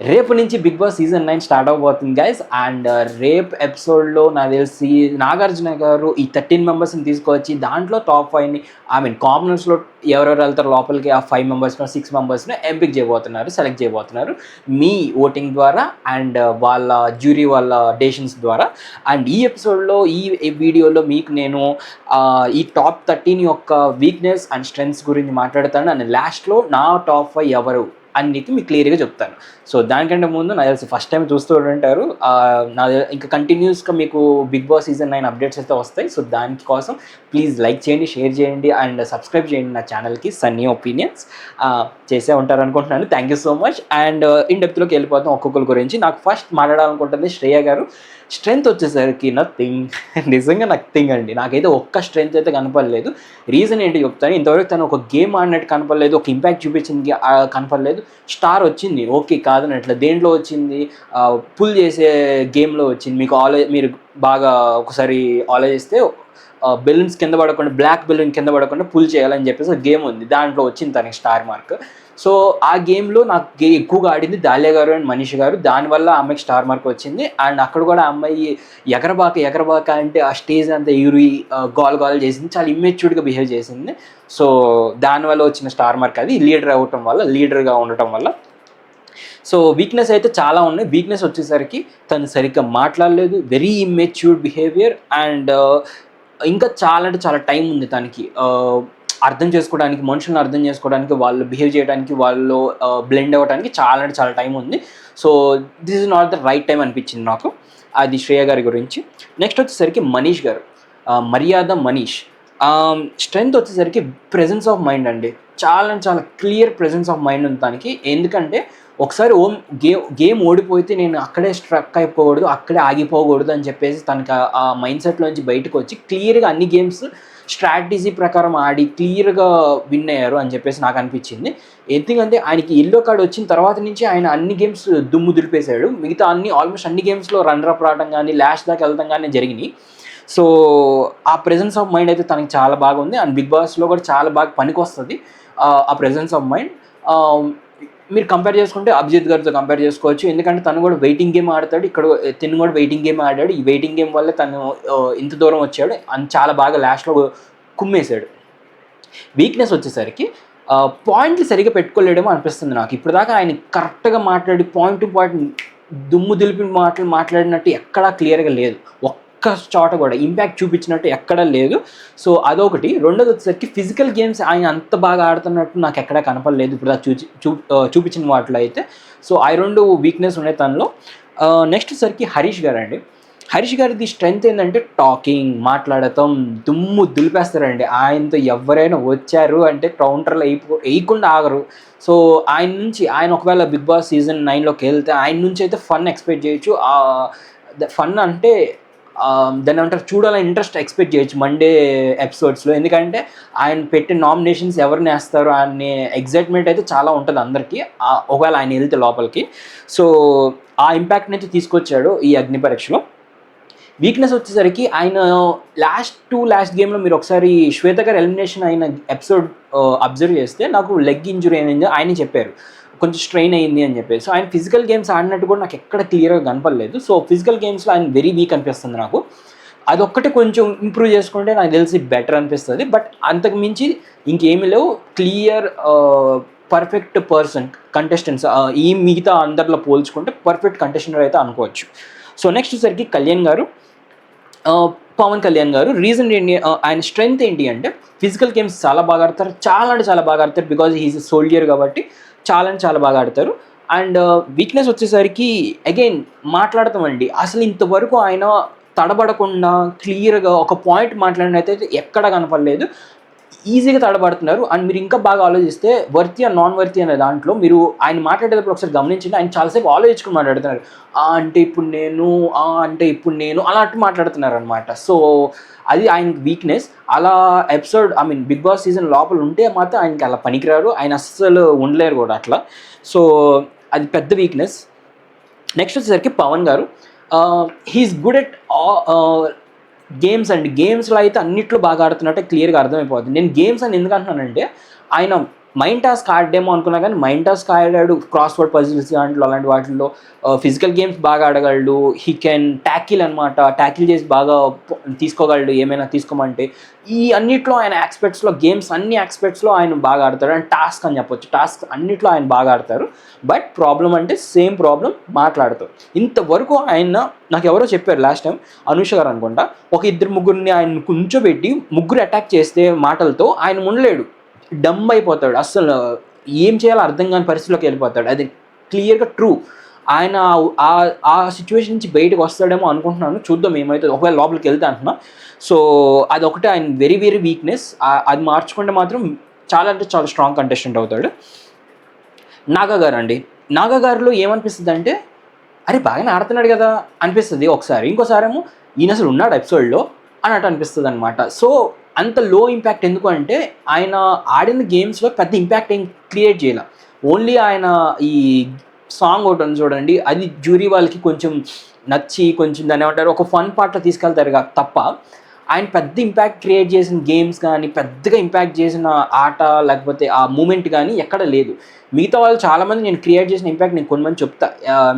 రేపు నుంచి Bigg Boss season 9 start అవబోతుంది గైస్. అండ్ రేపు ఎపిసోడ్లో నాకు తెలిసి నాగార్జున గారు ఈ 13 మెంబర్స్ని తీసుకొచ్చి దాంట్లో టాప్ 5ని కామనర్స్లో ఎవరెవరు వెళ్తారు లోపలికి ఆ 5 మెంబర్స్ను 6 మెంబర్స్ని ఎంపిక్ చేయబోతున్నారు, సెలెక్ట్ చేయబోతున్నారు మీ ఓటింగ్ ద్వారా అండ్ వాళ్ళ జ్యూరీ వాళ్ళ డెసిషన్స్ ద్వారా. అండ్ ఈ ఎపిసోడ్లో ఈ వీడియోలో మీకు నేను ఈ టాప్ 13 యొక్క వీక్నెస్ అండ్ స్ట్రెంగ్స్ గురించి మాట్లాడతాను. అండ్ లాస్ట్లో నా టాప్ 5 ఎవరు అన్నిటి మీకు క్లియర్గా చెప్తాను. సో దానికంటే ముందు నాకు తెలిసి ఫస్ట్ టైం చూస్తూ ఉంటారు, ఇంకా కంటిన్యూస్గా మీకు బిగ్ బాస్ సీజన్ 9 అప్డేట్స్ అయితే వస్తాయి. సో దానికోసం ప్లీజ్ లైక్ చేయండి, షేర్ చేయండి అండ్ సబ్స్క్రైబ్ చేయండి నా ఛానల్కి సన్నీ ఒపీనియన్స్. చేసే ఉంటారు అనుకుంటున్నాను. Thank you so much. And in డెప్త్లోకి వెళ్ళిపోతాం ఒక్కొక్కరి గురించి. నాకు ఫస్ట్ మాట్లాడాలనుకుంటుంది శ్రేయ గారు. స్ట్రెంగ్త్ వచ్చేసరికి నథింగ్, నిజంగా నథింగ్ అండి. నాకైతే ఒక్క స్ట్రెంగ్త్ అయితే కనపడలేదు. రీజన్ ఏంటి చెప్తాను. ఇంతవరకు తను ఒక గేమ్ ఆడినట్టు కనపడలేదు, ఒక ఇంపాక్ట్ చూపించింది కనపడలేదు. స్టార్ వచ్చింది ఓకే కాదనట్లే, దేంట్లో వచ్చింది, పుల్ చేసే గేమ్లో వచ్చింది. మీరు బాగా ఒకసారి ఆలోచిస్తే బెలూన్స్ కింద పడకుండా, బ్లాక్ బెలూన్ కింద పడకుండా పుల్ చేయాలని చెప్పేసి గేమ్ ఉంది, దాంట్లో వచ్చింది తనకి స్టార్ మార్క్. సో ఆ గేమ్లో నాకు ఎక్కువగా ఆడింది దాలియా గారు అండ్ మనీష్ గారు, దానివల్ల ఆమెకి స్టార్ మార్క్ వచ్చింది. అండ్ అక్కడ కూడా అమ్మాయి ఎగరబాక అంటే ఆ స్టేజ్ అంతా ఎగురి గోల్ చేసింది, చాలా ఇమ్మెచ్యూర్డ్గా బిహేవ్ చేసింది. సో దానివల్ల వచ్చిన స్టార్ మార్క్ అది, లీడర్గా ఉండటం వల్ల. సో వీక్నెస్ అయితే చాలా ఉన్నాయి. వీక్నెస్ వచ్చేసరికి తను సరిగ్గా మాట్లాడలేదు, వెరీ ఇమ్మెచ్యూర్డ్ బిహేవియర్. అండ్ ఇంకా చాలా అంటే చాలా టైం ఉంది తనకి అర్థం చేసుకోవడానికి, మనుషులను అర్థం చేసుకోవడానికి, వాళ్ళు బిహేవ్ చేయడానికి, వాళ్ళు బ్లెండ్ అవ్వడానికి చాలా అంటే చాలా టైం ఉంది. So this is not the right time అనిపించింది నాకు. అది శ్రేయ గారి గురించి. నెక్స్ట్ వచ్చేసరికి మనీష్ గారు, మర్యాద మనీష్. స్ట్రెంగ్త్ వచ్చేసరికి ప్రెజెన్స్ ఆఫ్ మైండ్ అండి. చాలా అంటే చాలా క్లియర్ ప్రెజెన్స్ ఆఫ్ మైండ్ ఉంది తనకి. ఎందుకంటే ఒకసారి గేమ్ ఓడిపోతే నేను అక్కడే స్ట్రక్ అయిపోకూడదు, అక్కడే ఆగిపోకూడదు అని చెప్పేసి తనకి ఆ మైండ్ సెట్లోంచి బయటకు వచ్చి క్లియర్గా అన్ని గేమ్స్ స్ట్రాటజీ ప్రకారం ఆడి క్లియర్గా విన్ అయ్యారు అని చెప్పేసి నాకు అనిపించింది. ఎందుకంటే ఆయనకి ఎల్లో కార్డ్ వచ్చిన తర్వాత నుంచి ఆయన అన్ని గేమ్స్ దుమ్ము దులిపేశాడు. మిగతా ఆల్మోస్ట్ అన్ని గేమ్స్లో రన్నరప్ రావడం కానీ లాస్ట్ దాకా వెళ్తాం కానీ జరిగినాయి. సో ఆ ప్రెజెన్స్ ఆఫ్ మైండ్ అయితే తనకి చాలా బాగుంది. అండ్ బిగ్ బాస్లో కూడా చాలా బాగా పనికొస్తుంది ఆ ప్రెజెన్స్ ఆఫ్ మైండ్. మీరు కంపేర్ చేసుకుంటే అభిజిత్ గారితో కంపేర్ చేసుకోవచ్చు. ఎందుకంటే తను కూడా వెయిటింగ్ గేమ్ ఆడతాడు, ఇక్కడ తిను కూడా వెయిటింగ్ గేమ్ ఆడాడు. ఈ వెయిటింగ్ గేమ్ వల్ల తను ఇంత దూరం వచ్చాడు అని చాలా బాగా లాస్ట్లో కుమ్మేశాడు. వీక్నెస్ వచ్చేసరికి పాయింట్లు సరిగ్గా పెట్టుకోలేడేమో అనిపిస్తుంది నాకు. ఇప్పుడు దాకా ఆయన కరెక్ట్గా మాట్లాడి పాయింట్ టు పాయింట్ దుమ్ము దులిపి మాట్లాడినట్టు ఎక్కడా క్లియర్గా లేదు, ఒక్క చోట కూడా ఇంపాక్ట్ చూపించినట్టు ఎక్కడా లేదు. సో అదొకటి. రెండోది వచ్చేసరికి ఫిజికల్ గేమ్స్ ఆయన అంత బాగా ఆడుతున్నట్టు నాకు ఎక్కడా కనపడలేదు ఇప్పుడు దాకా చూపించిన వాటిలో అయితే. సో ఆ రెండు వీక్నెస్ ఉన్నాయి తనలో. నెక్స్ట్ వచ్చేసరికి హరీష్ గారు అండి. హరీష్ గారిది స్ట్రెంగ్త్ ఏంటంటే టాకింగ్, మాట్లాడటం, దుమ్ము దులిపేస్తారండి. ఆయనతో ఎవరైనా వచ్చారు అంటే కౌంటర్లు వేయకుండా ఆగరు. సో ఆయన ఒకవేళ బిగ్ బాస్ సీజన్ 9లోకి వెళ్తే ఆయన నుంచి అయితే ఫన్ ఎక్స్పెక్ట్ చేయొచ్చు. ఫన్ అంటే దాన్ని అంటారు చూడాలని ఇంట్రెస్ట్ ఎక్స్పెక్ట్ చేయొచ్చు మండే ఎపిసోడ్స్లో. ఎందుకంటే ఆయన పెట్టిన నామినేషన్స్ ఎవరిని వేస్తారు అనే ఎగ్జైట్మెంట్ అయితే చాలా ఉంటుంది అందరికీ ఒకవేళ ఆయన వెళ్తే లోపలికి. సో ఆ ఇంపాక్ట్ని అయితే తీసుకొచ్చాడు ఈ అగ్ని పరీక్షలో. వీక్నెస్ వచ్చేసరికి ఆయన లాస్ట్ గేమ్లో మీరు ఒకసారి శ్వేత గారు ఎలిమినేషన్ అయిన ఎపిసోడ్ అబ్జర్వ్ చేస్తే నాకు లెగ్ ఇంజురీ అయింది ఆయన చెప్పారు, కొంచెం స్ట్రెయిన్ అయింది అని చెప్పేసి. సో ఆయన ఫిజికల్ గేమ్స్ ఆడినట్టు కూడా నాకు ఎక్కడ క్లియర్గా కనపడలేదు. సో ఫిజికల్ గేమ్స్లో ఆయన వెరీ వీక్ అనిపిస్తుంది నాకు. అదొక్కటి కొంచెం ఇంప్రూవ్ చేసుకుంటే నాకు తెలిసి బెటర్ అనిపిస్తుంది. బట్ అంతకు మించి ఇంకేమీ లేవు. క్లియర్ పర్ఫెక్ట్ పర్సన్ కంటెస్టెంట్స్ ఈ మిగతా అందరిలో పోల్చుకుంటే పర్ఫెక్ట్ కంటెస్టెంట్ అయితే అనుకోవచ్చు. సో నెక్స్ట్ వచ్చేసరికి పవన్ కళ్యాణ్ గారు. రీజన్ ఏంటి, ఆయన స్ట్రెంగ్త్ ఏంటి అంటే ఫిజికల్ గేమ్స్ చాలా బాగా ఆడతారు, చాలా అంటే చాలా బాగా ఆడతారు. బికాజ్ హీఈస్ ఎ సోల్జర్ కాబట్టి చాలా అంటే చాలా బాగా ఆడతారు. అండ్ వీక్నెస్ వచ్చేసరికి అగైన్ మాట్లాడతామండి. అసలు ఇంతవరకు ఆయన తడబడకుండా క్లియర్గా ఒక పాయింట్ మాట్లాడినైతే ఎక్కడ కనపడలేదు. ఈజీగా తడబడుతున్నారు. అండ్ మీరు ఇంకా బాగా ఆలోచిస్తే వర్తి అండ్ నాన్ వర్తి అనే దాంట్లో మీరు ఆయన మాట్లాడేటప్పుడు ఒకసారి గమనించండి, ఆయన చాలాసేపు ఆలోచించుకుని మాట్లాడుతున్నారు. అంటే ఇప్పుడు నేను అలాంటి మాట్లాడుతున్నారు అనమాట. సో అది ఆయనకి వీక్నెస్. అలా ఎపిసోడ్ బిగ్ బాస్ సీజన్ లోపల ఉంటే మాత్రం ఆయనకి అలా పనికిరారు, ఆయన అస్సలు ఉండలేరు కూడా అట్లా. సో అది పెద్ద వీక్నెస్. నెక్స్ట్ వచ్చేసరికి పవన్ గారు. హీఈస్ గుడ్ ఎట్ గేమ్స్ అండి. గేమ్స్లో అయితే అన్నిట్లో బాగా ఆడుతున్నట్టే క్లియర్గా అర్థమైపోతుంది. నేను గేమ్స్ అని ఎందుకు అంటున్నానంటే ఆయన మైండ్ టాస్క్ ఆడేమో అనుకున్నా కానీ మైండ్ టాస్క్ ఆడాడు, క్రాస్ వర్డ్ పజిల్స్ దాంట్లో అలాంటి వాటిల్లో. ఫిజికల్ గేమ్స్ బాగా ఆడగలడు, హీ కెన్ ట్యాకిల్ అనమాట, ట్యాకిల్ చేసి బాగా తీసుకోగలడు ఏమైనా తీసుకోమంటే. ఈ అన్నిట్లో ఆయన ఆస్పెక్ట్స్లో, గేమ్స్ అన్ని ఆస్పెక్ట్స్లో ఆయన బాగా ఆడతాడు. అండ్ టాస్క్ అని చెప్పొచ్చు, టాస్క్ అన్నిట్లో ఆయన బాగా ఆడతారు. బట్ ప్రాబ్లం అంటే సేమ్ ప్రాబ్లం మాట్లాడతారు. ఇంతవరకు ఆయన నాకు ఎవరో చెప్పారు లాస్ట్ టైం, అనుష గారు అనుకుంటా, ఒక ఇద్దరు ముగ్గురిని ఆయన కూర్చోబెట్టి ముగ్గురు అటాక్ చేస్తే మాటలతో ఆయన ఉండలేడు, డమ్ అయిపోతాడు, అస్సలు ఏం చేయాలో అర్థం కాని పరిస్థితిలోకి వెళ్ళిపోతాడు. అది క్లియర్గా ట్రూ. ఆయన ఆ సిచ్యువేషన్ నుంచి బయటకు వస్తాడేమో అనుకుంటున్నాను, చూద్దాం ఏమవుతుంది, ఒకవేళ లోపలికి వెళ్తే అంటున్నా. సో అదొకటి ఆయన వెరీ వెరీ వీక్నెస్. అది మార్చుకుంటే మాత్రం చాలా అంటే చాలా స్ట్రాంగ్ కంటెస్టెంట్ అవుతాడు. నాగా గారు అండి, నాగా గారిలో ఏమనిపిస్తుంది అంటే, అరే బాగానే ఆడుతున్నాడు కదా అనిపిస్తుంది ఒకసారి, ఇంకోసారి ఏమో ఈయన అసలు ఉన్నాడు ఎపిసోడ్లో అన్నట్టు అనిపిస్తుంది అనమాట. సో అంత లో ఇంపాక్ట్ ఎందుకు అంటే, ఆయన ఆడిన గేమ్స్లో పెద్ద ఇంపాక్ట్ ఏం క్రియేట్ చేయాల. ఓన్లీ ఆయన ఈ సాంగ్ ఒకటి ఉంది చూడండి, అది జ్యూరీ వాళ్ళకి కొంచెం నచ్చి కొంచెం దాన్ని ఏమంటారు ఒక ఫన్ పార్ట్లో తీసుకెళ్తారు తప్ప, ఆయన పెద్ద ఇంపాక్ట్ క్రియేట్ చేసిన గేమ్స్ కానీ, పెద్దగా ఇంపాక్ట్ చేసిన ఆట లేకపోతే ఆ మూమెంట్ కానీ ఎక్కడ లేదు. మిగతా వాళ్ళు చాలామంది నేను క్రియేట్ చేసిన ఇంపాక్ట్ నేను కొంతమంది చెప్తా,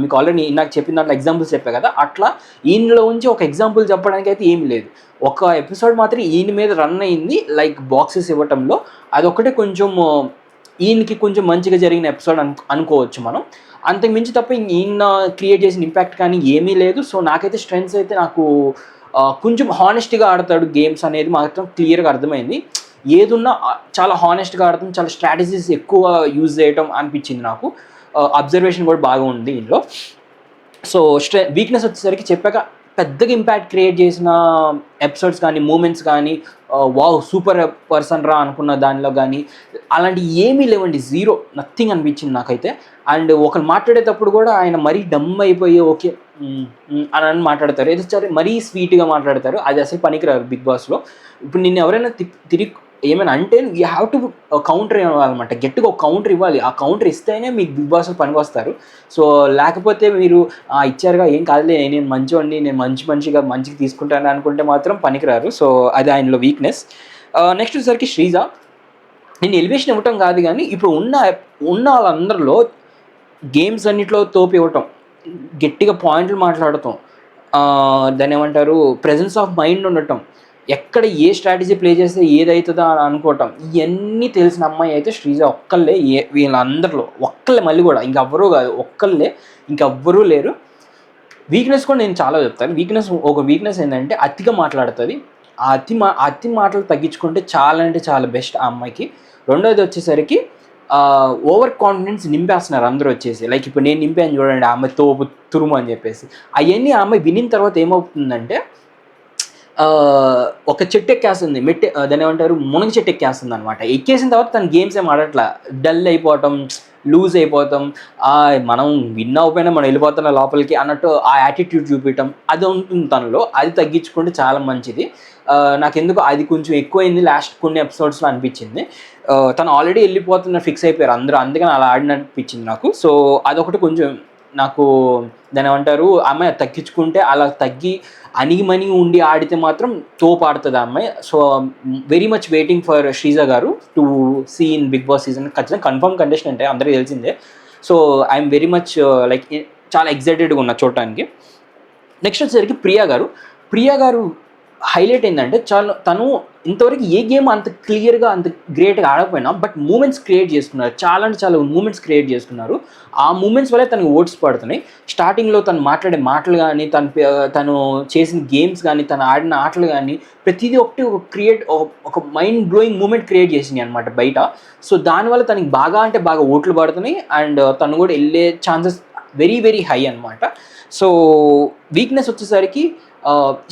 మీకు ఆల్రెడీ నాకు చెప్పిన దాంట్లో ఎగ్జాంపుల్స్ చెప్పా కదా, అట్లా ఈయనలో ఉంచి ఒక ఎగ్జాంపుల్ చెప్పడానికి అయితే ఏమి లేదు. ఒక ఎపిసోడ్ మాత్రం ఈయన మీద రన్ అయింది, లైక్ బాక్సెస్ ఇవ్వటంలో. అదొకటే కొంచెం ఈయనకి కొంచెం మంచిగా జరిగిన ఎపిసోడ్ అనుకోవచ్చు మనం. అంతకు మించి తప్ప ఈయన క్రియేట్ చేసిన ఇంపాక్ట్ కానీ ఏమీ లేదు. సో నాకైతే స్ట్రెంగ్స్ అయితే నాకు కొంచెం హానెస్ట్గా ఆడతాడు గేమ్స్ అనేది మాత్రం క్లియర్గా అర్థమైంది. ఏదున్నా చాలా హానెస్ట్గా ఆడతాం, చాలా స్ట్రాటజీస్ ఎక్కువ యూజ్ చేయటం అనిపించింది నాకు. అబ్జర్వేషన్ కూడా బాగా ఉంది దీనిలో. సో వీక్నెస్ వచ్చేసరికి చెప్పాక, పెద్దగా ఇంపాక్ట్ క్రియేట్ చేసిన ఎపిసోడ్స్ కానీ మూమెంట్స్ కానీ, వావ్ సూపర్ పర్సన్ రా అనుకున్న దానిలో కానీ అలాంటి ఏమీ లేవండి, జీరో, నథింగ్ అనిపించింది నాకైతే. అండ్ ఒకరు మాట్లాడేటప్పుడు కూడా ఆయన మరీ డమ్ అయిపోయి ఓకే అని మాట్లాడతారు, ఏదో సరే మరీ స్వీట్గా మాట్లాడతారు, అది అసలు పనికిరారు బిగ్ బాస్లో. ఇప్పుడు నిన్ను ఎవరైనా తిరిగి ఏమైనా అంటే యూ హ్యావ్ టు కౌంటర్ ఇవ్వాలన్నమాట, గట్టిగా ఒక కౌంటర్ ఇవ్వాలి. ఆ కౌంటర్ ఇస్తేనే మీకు బిగ్ బాస్లో పనికి వస్తారు. సో లేకపోతే మీరు ఇచ్చారుగా ఏం కాదులే, నేను మంచివాడిని, నేను మంచిగా మంచిగా తీసుకుంటాను అనుకుంటే మాత్రం పనికిరారు. సో అది ఆయనలో వీక్నెస్. నెక్స్ట్ వచ్చేసరికి శ్రీజ, నేను ఎలివేషన్ ఇవ్వటం కాదు కానీ ఇప్పుడు ఉన్న వాళ్ళందరిలో గేమ్స్ అన్నిట్లో తోపు ఇవ్వటం, గట్టిగా పాయింట్లు మాట్లాడటం, దాన్ని ఏమంటారు ప్రెజెన్స్ ఆఫ్ మైండ్ ఉండటం, ఎక్కడ ఏ స్ట్రాటజీ ప్లే చేస్తే ఏదవుతుందో అని అనుకోవటం, ఇవన్నీ తెలిసిన అమ్మాయి అయితే శ్రీజ ఒక్కళ్ళే. వీళ్ళందరిలో ఒక్కళ్ళే, మళ్ళీ కూడా ఇంకెవ్వరూ కాదు, ఒక్కళ్ళే, ఇంకెవ్వరూ లేరు. వీక్నెస్ కూడా నేను చాలా చెప్తాను. ఒక వీక్నెస్ ఏంటంటే అతిగా మాట్లాడుతుంది. ఆ అతి మాటలు తగ్గించుకుంటే చాలా అంటే చాలా బెస్ట్ ఆ అమ్మాయికి. రెండోది వచ్చేసరికి ఓవర్ కాన్ఫిడెన్స్ నింపేస్తున్నారు అందరూ వచ్చేసి, లైక్ ఇప్పుడు నేను నింపాను చూడండి ఆ అమ్మాయి తోపు తురుము అని చెప్పేసి. అవన్నీ ఆ అమ్మాయి వినిన తర్వాత ఏమవుతుందంటే, ఒక చెట్టు ఎక్కేస్తుంది, దాన్ని ఏమంటారు మునగ చెట్టు ఎక్కేస్తుంది అనమాట. ఎక్కేసిన తర్వాత తన గేమ్స్ ఏం ఆడట్లా, డల్ అయిపోవటం, లూజ్ అయిపోతాం, మనం విన్ అవ్వకపోయినా మనం వెళ్ళిపోతున్న లోపలికి అన్నట్టు ఆ యాటిట్యూడ్ చూపించడం అది ఉంటుంది తనలో. అది తగ్గించుకుంటే చాలా మంచిది. నాకెందుకు అది కొంచెం ఎక్కువైంది లాస్ట్ కొన్ని ఎపిసోడ్స్లో అనిపించింది. తను ఆల్రెడీ వెళ్ళిపోతున్న ఫిక్స్ అయిపోయారు అందరూ, అందుకని అలా ఆడిననిపించింది నాకు. సో అదొకటి కొంచెం నాకు దాని ఏమంటారు అమ్మాయి తగ్గించుకుంటే, అలా తగ్గి అణిగిమణిగి ఉండి ఆడితే మాత్రం తోపు ఆడుతుంది ఆ అమ్మాయి. So very much waiting for Sreeja గారు to see in Bigg Boss season. ఖచ్చితంగా కన్ఫర్మ్ కంటెస్టెంట్ అందరికీ తెలిసిందే. So I'm very much like చాలా ఎగ్జైటెడ్గా ఉన్నా చూడటానికి. నెక్స్ట్ వచ్చేసరికి ప్రియా గారు హైలైట్ ఏంటంటే, తను ఇంతవరకు ఏ గేమ్ అంత క్లియర్గా అంత గ్రేట్గా ఆడకపోయినా బట్ మూమెంట్స్ క్రియేట్ చేసుకున్నారు, చాలా అంటే చాలా మూమెంట్స్ క్రియేట్ చేసుకున్నారు. ఆ మూమెంట్స్ వల్లే తనకు ఓట్స్ పడుతున్నాయి. స్టార్టింగ్లో తను మాట్లాడే మాటలు కానీ, తను చేసిన గేమ్స్ కానీ, తను ఆడిన ఆటలు కానీ, ప్రతిదీ ఒక మైండ్ బ్లోయింగ్ మూమెంట్ క్రియేట్ చేసినాయి అనమాట బయట. సో దానివల్ల తనకి బాగా అంటే బాగా ఓట్లు పడుతున్నాయి. అండ్ తను కూడా వెళ్ళే ఛాన్సెస్ వెరీ వెరీ హై అనమాట. సో వీక్నెస్ వచ్చేసరికి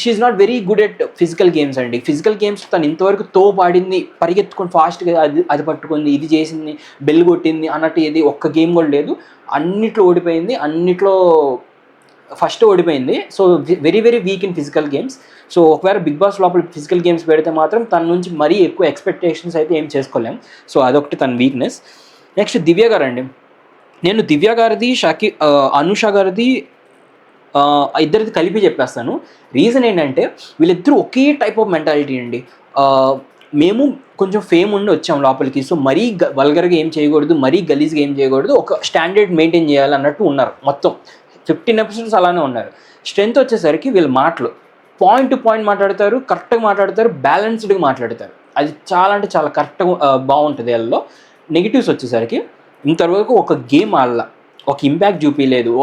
she not very good at physical games అండి. ఫిజికల్ గేమ్స్ తను ఇంతవరకు పాడింది, పరిగెత్తుకొని ఫాస్ట్గా అది పట్టుకుంది, ఇది చేసింది, బెల్ కొట్టింది అన్నట్టు ఏది ఒక్క గేమ్ కూడా లేదు. అన్నిట్లో ఓడిపోయింది, అన్నిట్లో ఫస్ట్ ఓడిపోయింది. So very very weak in physical games. So ఒకవేళ బిగ్ బాస్ లోపల ఫిజికల్ గేమ్స్ పెడితే మాత్రం తన నుంచి మరీ ఎక్కువ ఎక్స్పెక్టేషన్స్ అయితే ఏం చేసుకోలేం. సో అదొకటి తన వీక్నెస్. నెక్స్ట్ దివ్య గారు అండి, నేను దివ్య గారిది అనుష గారిది ఇద్దరిది కలిపి చెప్పేస్తాను. రీజన్ ఏంటంటే వీళ్ళిద్దరూ ఒకే టైప్ ఆఫ్ మెంటాలిటీ అండి. మేము కొంచెం ఫేమ్ ఉండి వచ్చాం లోపలికి, సో మరీ వల్గర్గా ఏం చేయకూడదు, మరీ గలీజ్గా ఏం చేయకూడదు, ఒక స్టాండర్డ్ మెయింటైన్ చేయాలి అన్నట్టు ఉన్నారు. మొత్తం 15 ఎపిసోడ్స్ అలానే ఉన్నారు. స్ట్రెంత్ వచ్చేసరికి వీళ్ళ మాటలు పాయింట్ టు పాయింట్ మాట్లాడతారు, కరెక్ట్గా మాట్లాడతారు, బ్యాలెన్స్డ్గా మాట్లాడతారు. అది చాలా అంటే చాలా కరెక్ట్గా బాగుంటుంది. వాళ్ళలో నెగిటివ్స్ వచ్చేసరికి ఇంతవరకు ఒక గేమ్ ఆడాల, ఒక ఇంపాక్ట్ చూపించలేదు.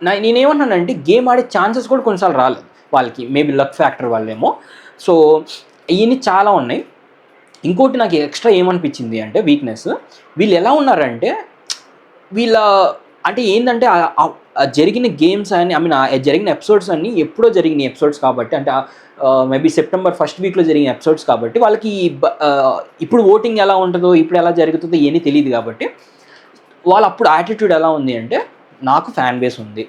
నేనేమన్నానంటే గేమ్ ఆడే ఛాన్సెస్ కూడా కొన్నిసార్లు రాలేదు వాళ్ళకి, మేబీ లక్ ఫ్యాక్టర్ వాళ్ళేమో. సో ఇవన్నీ చాలా ఉన్నాయి. ఇంకోటి నాకు ఎక్స్ట్రా ఏమనిపించింది అంటే వీక్నెస్, వీళ్ళు ఎలా ఉన్నారంటే వీళ్ళ అంటే ఏంటంటే జరిగిన గేమ్స్ అని ఐ మీన్ జరిగిన ఎపిసోడ్స్ అన్నీ ఎప్పుడో జరిగిన ఎపిసోడ్స్ కాబట్టి, అంటే మేబీ సెప్టెంబర్ ఫస్ట్ వీక్లో జరిగిన ఎపిసోడ్స్ కాబట్టి వాళ్ళకి ఇప్పుడు ఓటింగ్ ఎలా ఉంటుందో, ఇప్పుడు ఎలా జరుగుతుందో ఏమీ తెలియదు కాబట్టి వాళ్ళ అప్పుడు యాటిట్యూడ్ ఎలా ఉంది అంటే నాకు ఫ్యాన్ బేస్ ఉంది,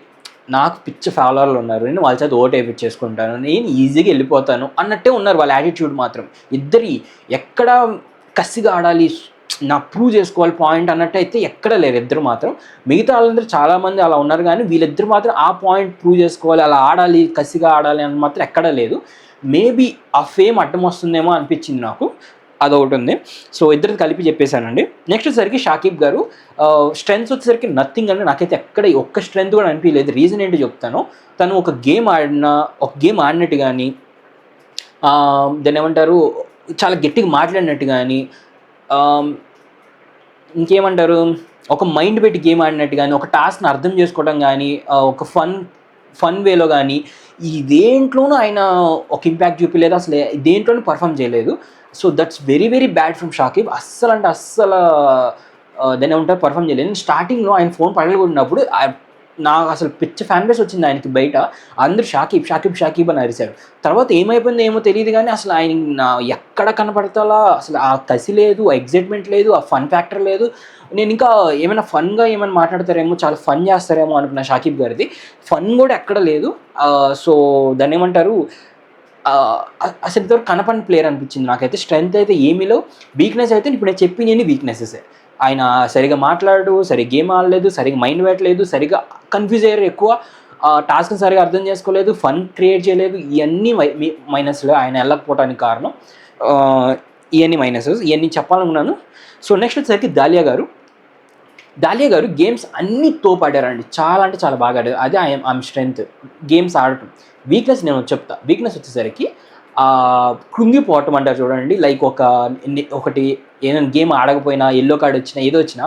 నాకు పిచ్చ ఫాలోవర్లు ఉన్నారు, నేను వాళ్ళ చేత ఓటు వేయించేసుకుంటాను, నేను ఈజీగా వెళ్ళిపోతాను అన్నట్టే ఉన్నారు వాళ్ళ యాటిట్యూడ్ మాత్రం. ఇద్దరి ఎక్కడ కసిగా ఆడాలి, నా ప్రూవ్ చేసుకోవాలి పాయింట్ అన్నట్టు అయితే ఎక్కడ లేరు ఇద్దరు మాత్రం. మిగతా వాళ్ళందరూ చాలామంది అలా ఉన్నారు, కానీ వీళ్ళిద్దరు మాత్రం ఆ పాయింట్ ప్రూవ్ చేసుకోవాలి, అలా ఆడాలి, కసిగా ఆడాలి అని మాత్రం ఎక్కడా లేదు. మేబీ ఆ ఫేమ్ అడ్డం వస్తుందేమో అనిపించింది నాకు, అదొకటి ఉంది. సో ఇద్దరు కలిపి చెప్పేశానండి. నెక్స్ట్ వచ్చేసరికి షాకిబ్ గారు స్ట్రెంగ్స్ వచ్చేసరికి నథింగ్ అండి, నాకైతే ఎక్కడ ఒక్క స్ట్రెంగ్త్ కూడా అనిపించలేదు. రీజన్ ఏంటో చెప్తాను. తను ఒక గేమ్ ఆడినట్టు కానీ, దాన్ని ఏమంటారు, చాలా గట్టిగా మాట్లాడినట్టు కానీ, ఇంకేమంటారు, ఒక మైండ్ పెట్టి గేమ్ ఆడినట్టు కానీ, ఒక టాస్క్ని అర్థం చేసుకోవడం కానీ, ఒక ఫన్ వేలో కానీ, ఈ దేంట్లోనూ ఆయన ఒక ఇంపాక్ట్ చూపించలేదు, అసలు దేంట్లోనూ పర్ఫామ్ చేయలేదు. So that's very very bad from Shakib. అస్సలు అంటే అస్సలు దాన్ని ఏమంటారు, పర్ఫామ్ చేయలేదు. స్టార్టింగ్లో ఆయన ఫోన్ పగలగొట్టినప్పుడు నాకు అసలు పిచ్చ ఫ్యాన్ బేస్ వచ్చింది ఆయనకి బయట, అందరూ షాకిబ్ అని అరిశారు. తర్వాత ఏమైపోయిందో ఏమో తెలియదు కానీ అసలు ఆయన ఎక్కడ కనపడతాలా, అసలు ఆ కసి లేదు, ఆ ఎగ్జైట్మెంట్ లేదు, ఆ ఫన్ ఫ్యాక్టర్ లేదు. నేను ఇంకా ఏమైనా ఫన్గా ఏమైనా మాట్లాడతారేమో, చాలా ఫన్ చేస్తారేమో అనుకున్నా షాకిబ్ గారిది. ఫన్ కూడా ఎక్కడ లేదు. సో దాన్ని ఏమంటారు, అసలు ఇంతవరకు కనపడిన ప్లేయర్ అనిపించింది నాకైతే. స్ట్రెంత్ అయితే ఏమీలో, వీక్నెస్ అయితే ఇప్పుడు నేను చెప్పినవి వీక్నెసెసే. ఆయన సరిగా మాట్లాడు, సరిగ్గా గేమ్ ఆడలేదు, సరిగ్గా మైండ్ పెట్టలేదు, సరిగ్గా కన్ఫ్యూజ్ అయ్యారు ఎక్కువ, టాస్క్ని సరిగా అర్థం చేసుకోలేదు, ఫన్ క్రియేట్ చేయలేదు. ఇవన్నీ మైనస్లు ఆయన వెళ్ళకపోవడానికి కారణం. ఇవన్నీ మైనసెస్, ఇవన్నీ చెప్పాలనుకున్నాను. సో నెక్స్ట్ వచ్చేసరికి దాలియా గారు గేమ్స్ అన్నీ తోపాడారండి, చాలా అంటే చాలా బాగా ఆడారు. అదే ఆమె స్ట్రెంత్, గేమ్స్ ఆడటం. వీక్నెస్ నేను చెప్తా. వీక్నెస్ వచ్చేసరికి కృంగిపోవటం అంటారు చూడండి, లైక్ ఒకటి ఏదైనా గేమ్ ఆడకపోయినా, ఎల్లో కార్డ్ వచ్చినా, ఏదో వచ్చినా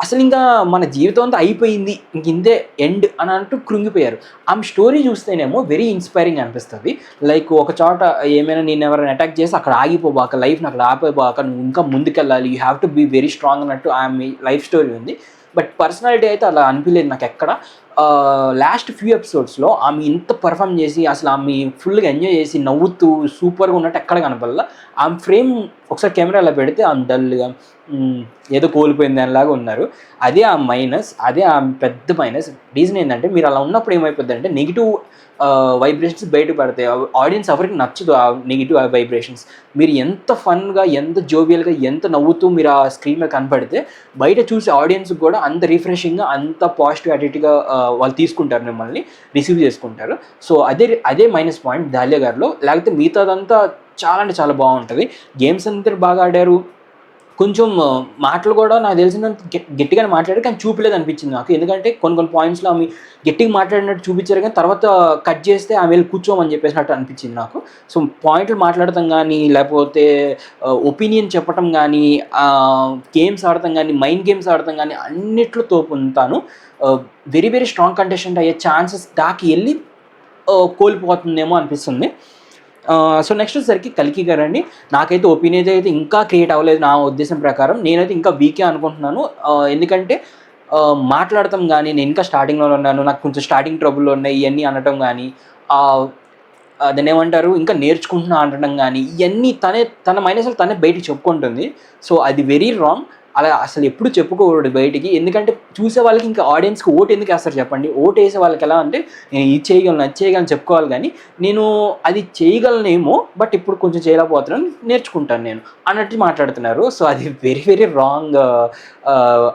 అసలు ఇంకా మన జీవితం అంతా అయిపోయింది, ఇంక ఇంతే ఎండ్ అని అంటూ కృంగిపోయారు. ఆమె స్టోరీ చూస్తేనేమో వెరీ ఇన్స్పైరింగ్ అనిపిస్తుంది. లైక్ ఒక చోట ఏమైనా నేను ఎవరైనా అటాక్ చేసి అక్కడ ఆగిపోబాక, లైఫ్ని అక్కడ ఆగిపోబాక, నువ్వు ఇంకా ముందుకెళ్ళాలి, you have to be very strong అన్నట్టు ఆమె లైఫ్ స్టోరీ ఉంది. బట్ పర్సనాలిటీ అయితే అలా అనిపించలేదు నాకు ఎక్కడ. లాస్ట్ ఫ్యూ ఎపిసోడ్స్లో ఆమె ఇంత పర్ఫామ్ చేసి, అసలు ఆమె ఫుల్గా ఎంజాయ్ చేసి నవ్వుతూ సూపర్గా ఉన్నట్టు ఎక్కడ కనపడలా. ఆమె ఫ్రేమ్ ఒకసారి కెమెరాలో పెడితే ఆమె డల్గా ఏదో కోల్పోయింది అనేలాగా ఉన్నారు. అదే ఆ మైనస్, అదే ఆ పెద్ద మైనస్. రీజన్ ఏంటంటే మీరు అలా ఉన్నప్పుడు ఏమైపోద్ది అంటే నెగిటివ్ వైబ్రేషన్స్ బయట పడతాయి. ఆడియన్స్ ఎవరికి నచ్చదు ఆ నెగిటివ్ వైబ్రేషన్స్. మీరు ఎంత ఫన్గా, ఎంత జోవియల్గా, ఎంత నవ్వుతూ మీరు ఆ స్క్రీన్ మీద కనపడితే బయట చూసే ఆడియన్స్కి కూడా అంత రిఫ్రెషింగ్గా, అంత పాజిటివ్ యాటిట్యూడ్గా వాళ్ళు తీసుకుంటారు, మిమ్మల్ని రిసీవ్ చేసుకుంటారు. సో అదే మైనస్ పాయింట్ దాలియా గారిలో. లేకపోతే మిగతాదంతా చాలా అంటే చాలా బాగుంటుంది. గేమ్స్ అంతా బాగా ఆడారు. కొంచెం మాటలు కూడా నాకు తెలిసినంత గట్టిగానే మాట్లాడారు, కానీ చూపలేదు అనిపించింది నాకు. ఎందుకంటే కొన్ని పాయింట్స్లో ఆమె గట్టిగా మాట్లాడినట్టు చూపించారు, కానీ తర్వాత కట్ చేస్తే ఆమె వెళ్ళి కూర్చోమని చెప్పేసినట్టు అనిపించింది నాకు. సో పాయింట్లు మాట్లాడటం కానీ, లేకపోతే ఒపీనియన్ చెప్పటం కానీ, గేమ్స్ ఆడటం కానీ, మైండ్ గేమ్స్ ఆడటం కానీ అన్నిట్లో తోపుతాను. వెరీ వెరీ స్ట్రాంగ్ కంటెస్టెంట్ అయ్యే ఛాన్సెస్ దాకా వెళ్ళి కోల్పోతుందేమో అనిపిస్తుంది. సో నెక్స్ట్ వచ్చేసరికి కల్కి గారు అండి. నాకైతే ఒపీనియన్ అయితే ఇంకా క్రియేట్ అవ్వలేదు నా ఉద్దేశం ప్రకారం. నేనైతే ఇంకా వీకే అనుకుంటున్నాను. ఎందుకంటే మాట్లాడటం కానీ, నేను ఇంకా స్టార్టింగ్లో ఉన్నాను, నాకు కొంచెం స్టార్టింగ్ ట్రబుల్లో ఉన్నాయి ఇవన్నీ అనటం కానీ, దాన్ని ఏమంటారు, ఇంకా నేర్చుకుంటున్నా అనడం కానీ, ఇవన్నీ తన మైనస్లు తనే బయటికి చెప్పుకుంటుంది. సో అది వెరీ రాంగ్. అలా అసలు ఎప్పుడు చెప్పుకోకూడదు బయటికి. ఎందుకంటే చూసే వాళ్ళకి, ఇంకా ఆడియన్స్కి ఓటు ఎందుకు వేస్తారు చెప్పండి? ఓటు వేసే వాళ్ళకి ఎలా అంటే నేను ఇది చేయగలను, అది చేయగలను చెప్పుకోవాలి, కానీ నేను అది చేయగలనేమో, బట్ ఇప్పుడు కొంచెం చేయలేకపోతున్నాను, నేర్చుకుంటాను నేను అన్నట్టు మాట్లాడుతున్నారు. సో అది వెరీ వెరీ రాంగ్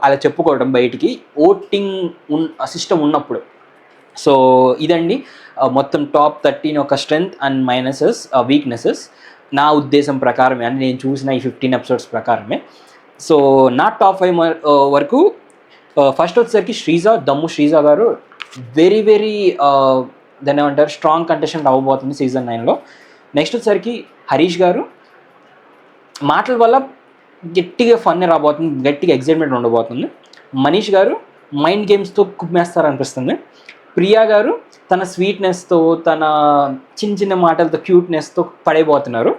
అలా చెప్పుకోవడం బయటికి, ఓటింగ్ సిస్టమ్ ఉన్నప్పుడు. సో ఇదండి మొత్తం టాప్ 13 ఒక స్ట్రెంగ్త్ అండ్ మైనసెస్, వీక్నెసెస్. నా ఉద్దేశం ప్రకారమే, అంటే నేను చూసిన ఈ 15 ఎపిసోడ్స్ ప్రకారమే. సో నా టాప్ 5 వరకు ఫస్ట్ వచ్చేసరికి దమ్ము శ్రీజ గారు వెరీ వెరీ దాన్ని ఏమంటారు స్ట్రాంగ్ కంటెస్టెంట్ అవ్వబోతుంది సీజన్ 9లో. నెక్స్ట్ వచ్చేసరికి హరీష్ గారు మాటల వల్ల గట్టిగా ఫన్ రాబోతుంది, గట్టిగా ఎగ్జైట్మెంట్ ఉండబోతుంది. మనీష్ గారు మైండ్ గేమ్స్తో కుమ్మేస్తారనిపిస్తుంది. ప్రియా గారు తన స్వీట్నెస్తో, తన చిన్న చిన్న మాటలతో, క్యూట్నెస్తో పడైపోతున్నారు.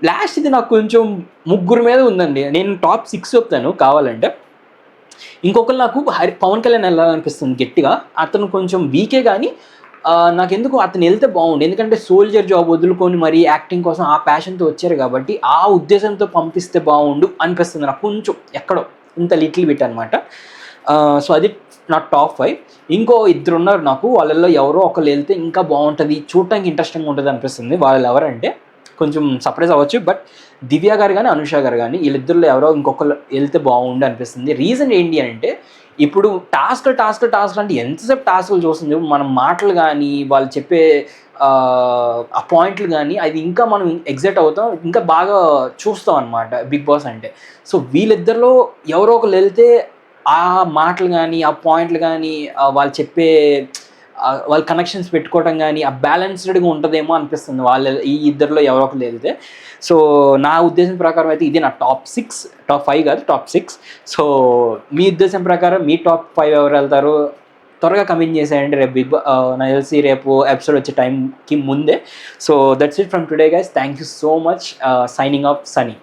లాస్ట్ ఇది నాకు కొంచెం ముగ్గురు మీద ఉందండి. నేను టాప్ 6 చెప్తాను కావాలంటే. ఇంకొకరు నాకు పవన్ కళ్యాణ్ వెళ్ళాలనిపిస్తుంది గట్టిగా. అతను కొంచెం వీకే కానీ నాకెందుకు అతను వెళ్తే బాగుండు. ఎందుకంటే సోల్జర్ జాబ్ వదులుకొని మరీ యాక్టింగ్ కోసం ఆ ప్యాషన్తో వచ్చారు కాబట్టి ఆ ఉద్దేశంతో పంపిస్తే బాగుండు అనిపిస్తుంది నాకు కొంచెం, ఎక్కడో ఇంత లిటిల్ బిట్ అనమాట. సో అది నా టాప్ 5. ఇంకో ఇద్దరు ఉన్నారు నాకు, వాళ్ళల్లో ఎవరో ఒకరు వెళ్తే ఇంకా బాగుంటుంది, చూడటానికి ఇంట్రెస్టింగ్ ఉంటుంది అనిపిస్తుంది. వాళ్ళు ఎవరంటే కొంచెం సర్ప్రైజ్ అవ్వచ్చు, బట్ దివ్య గారు కానీ అనుష గారు కానీ వీళ్ళిద్దరిలో ఎవరో ఇంకొకరు వెళ్తే బాగుండు అనిపిస్తుంది. రీజన్ ఏంటి అంటే ఇప్పుడు టాస్క్ అంటే ఎంతసేపు టాస్క్లు చూస్తుంది, మనం మాటలు కానీ వాళ్ళు చెప్పే ఆ పాయింట్లు కానీ అది ఇంకా మనం ఎగ్జైట్ అవుతాం, ఇంకా బాగా చూస్తాం అనమాట బిగ్ బాస్ అంటే. సో వీళ్ళిద్దరిలో ఎవరో ఒకరు వెళ్తే ఆ మాటలు కానీ ఆ పాయింట్లు కానీ వాళ్ళు చెప్పే వాళ్ళ కనెక్షన్స్ పెట్టుకోవడం కానీ ఆ బ్యాలెన్స్డ్గా ఉంటుందేమో అనిపిస్తుంది ఈ ఇద్దరిలో ఎవరో ఒకరు వెళ్తే. సో నా ఉద్దేశం ప్రకారం అయితే ఇది నా టాప్ 5 కాదు, టాప్ 6. సో మీ ఉద్దేశం ప్రకారం మీ టాప్ 5 ఎవరు వెళ్తారు త్వరగా కమెంట్ చేసేయండి. రేపు నాకు తెలిసి రేపు ఎపిసోడ్ వచ్చే టైంకి ముందే. So that's it from today guys. Thank you so much. Signing off Sunny.